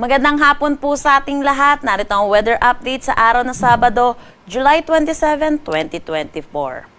Magandang hapon po sa ating lahat. Narito ang weather update sa araw ng Sabado, July 27, 2024.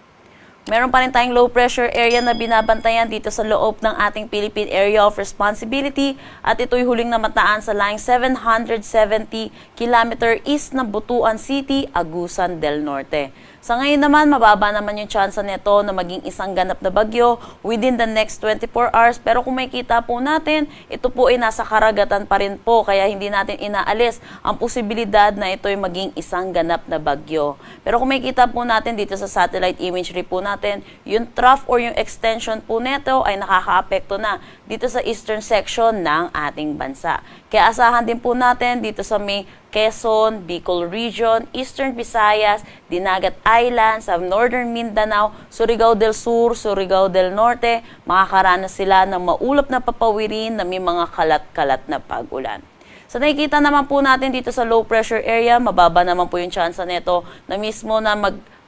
Meron pa rin tayong low pressure area na binabantayan dito sa loob ng ating Philippine Area of Responsibility at ito'y huling namataan sa line 770 km east ng Butuan City, Agusan del Norte. Sa ngayon naman, mababa naman yung tsansa nito na maging isang ganap na bagyo within the next 24 hours. Pero kung makikita po natin, ito po ay nasa karagatan pa rin po. Kaya hindi natin inaalis ang posibilidad na ito ay maging isang ganap na bagyo. Pero kung makikita po natin dito sa satellite imagery po natin, yung trough or yung extension po nito ay nakakaapekto na dito sa eastern section ng ating bansa. Kaya asahan din po natin dito sa may Quezon, Bicol Region, Eastern Visayas, Dinagat Islands, sa Northern Mindanao, Surigao del Sur, Surigao del Norte, makakaranas sila ng maulap na papawirin na may mga kalat-kalat na pag-ulan. Sa nakikita naman po natin dito sa low pressure area, mababa naman po yung tsansa nito na mismo na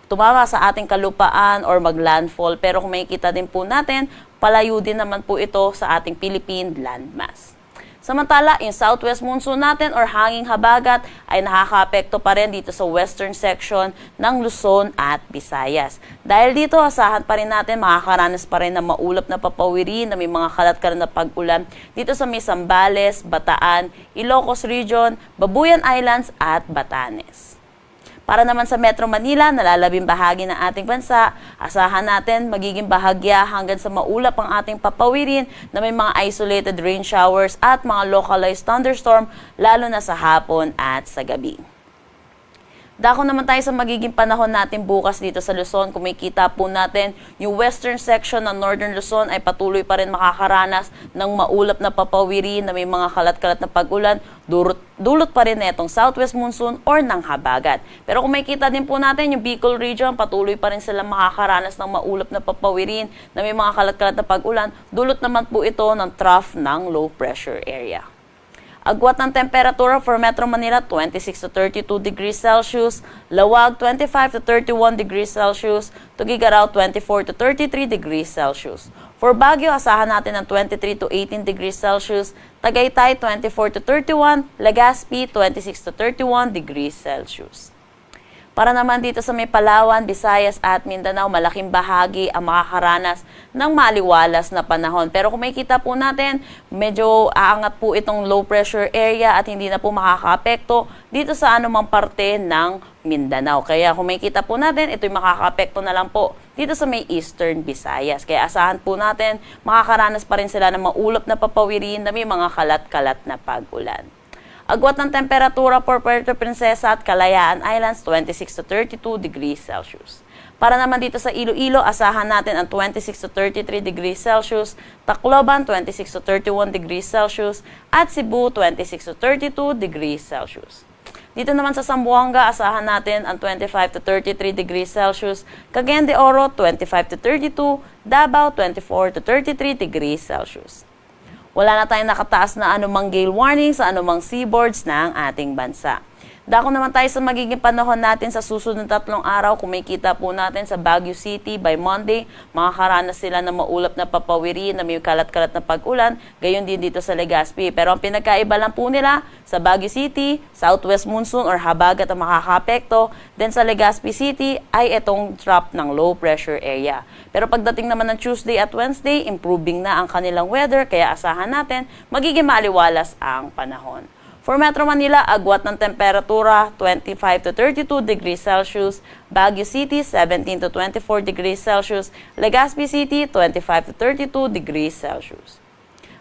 tumama sa ating kalupaan or mag-landfall. Pero kung makikita din po natin, palayo din naman po ito sa ating Philippine landmass. Samantala, yung southwest monsoon natin or hanging habagat ay nakakaapekto pa rin dito sa western section ng Luzon at Visayas. Dahil dito, asahan pa rin natin makakaranas pa rin ng maulap na papawirin na may mga kalat-kalat na pag-ulan dito sa may Zambales, Bataan, Ilocos Region, Babuyan Islands at Batanes. Para naman sa Metro Manila, nalalabing bahagi ng ating bansa, asahan natin magiging bahagya hanggang sa maulap ang ating papawirin na may mga isolated rain showers at mga localized thunderstorm lalo na sa hapon at sa gabi. Dako naman tayo sa magiging panahon natin bukas dito sa Luzon. Kung makikita po natin, yung western section ng Northern Luzon ay patuloy pa rin makakaranas ng maulap na papawirin na may mga kalat-kalat na pag-ulan. Dulot pa rin na itong southwest monsoon or ng habagat. Pero kung makikita din po natin, yung Bicol Region, patuloy pa rin sila makakaranas ng maulap na papawirin na may mga kalat-kalat na pag-ulan. Dulot naman po ito ng trough ng low pressure area. Agwat ng temperatura for Metro Manila, 26 to 32 degrees Celsius. Lawag, 25 to 31 degrees Celsius. Tugigaraw, 24 to 33 degrees Celsius. For Baguio, asahan natin ng 23 to 18 degrees Celsius. Tagaytay, 24 to 31. Legazpi, 26 to 31 degrees Celsius. Para naman dito sa may Palawan, Visayas at Mindanao, malaking bahagi ang makakaranas ng maliwalas na panahon. Pero kung makikita po natin, medyo aangat po itong low pressure area at hindi na po makakaapekto dito sa anumang parte ng Mindanao. Kaya kung makikita po natin, ito'y makakaapekto na lang po dito sa may Eastern Visayas. Kaya asahan po natin, makakaranas pa rin sila ng maulap na papawirin na may mga kalat-kalat na pag-ulan. Agwat ng temperatura for Puerto Princesa at Kalayaan Islands, 26 to 32 degrees Celsius. Para naman dito sa Iloilo, asahan natin ang 26 to 33 degrees Celsius, Tacloban, 26 to 31 degrees Celsius, at Cebu, 26 to 32 degrees Celsius. Dito naman sa Zamboanga, asahan natin ang 25 to 33 degrees Celsius, Cagayan de Oro, 25 to 32, Davao, 24 to 33 degrees Celsius. Wala na tayong nakataas na anumang gale warning sa anumang seaboards ng ating bansa. Dako naman tayo sa magiging panahon natin sa susunod na 3 araw. Kung makikita po natin sa Baguio City by Monday, makakaranas sila ng maulap na papawirin na may kalat-kalat na pag-ulan. Gayon din dito sa Legazpi. Pero ang pinagkaiba lang po nila, sa Baguio City, southwest monsoon or habagat ang makakaapekto. Then sa Legazpi City ay itong trap ng low pressure area. Pero pagdating naman ng Tuesday at Wednesday, improving na ang kanilang weather. Kaya asahan natin, magiging maaliwalas ang panahon. For Metro Manila, agwat ng temperatura, 25 to 32 degrees Celsius. Baguio City, 17 to 24 degrees Celsius. Legazpi City, 25 to 32 degrees Celsius.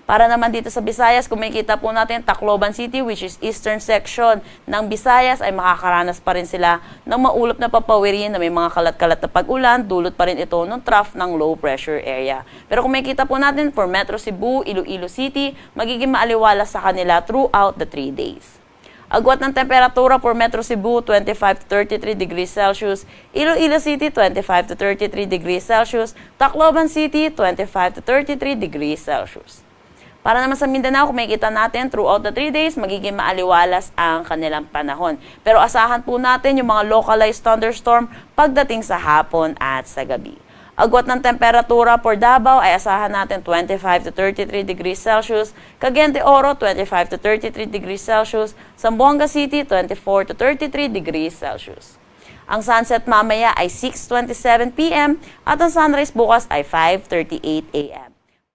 Para naman dito sa Visayas, kung makikita po natin, Tacloban City, which is eastern section ng Visayas, ay makakaranas pa rin sila ng maulap na papawirin na may mga kalat-kalat na pag-ulan. Dulot pa rin ito ng trough ng low pressure area. Pero kung makikita po natin, for Metro Cebu, Iloilo City, magiging maaliwalas sa kanila throughout the 3 days. Agwat ng temperatura for Metro Cebu, 25 to 33 degrees Celsius. Iloilo City, 25 to 33 degrees Celsius. Tacloban City, 25 to 33 degrees Celsius. Para naman sa Mindanao, kung makikita natin, throughout the 3 days, magiging maaliwalas ang kanilang panahon. Pero asahan po natin yung mga localized thunderstorm pagdating sa hapon at sa gabi. Agwat ng temperatura for Davao ay asahan natin 25 to 33 degrees Celsius. Cagayan de Oro, 25 to 33 degrees Celsius. Zamboanga City, 24 to 33 degrees Celsius. Ang sunset mamaya ay 6:27 p.m. at ang sunrise bukas ay 5:38 a.m.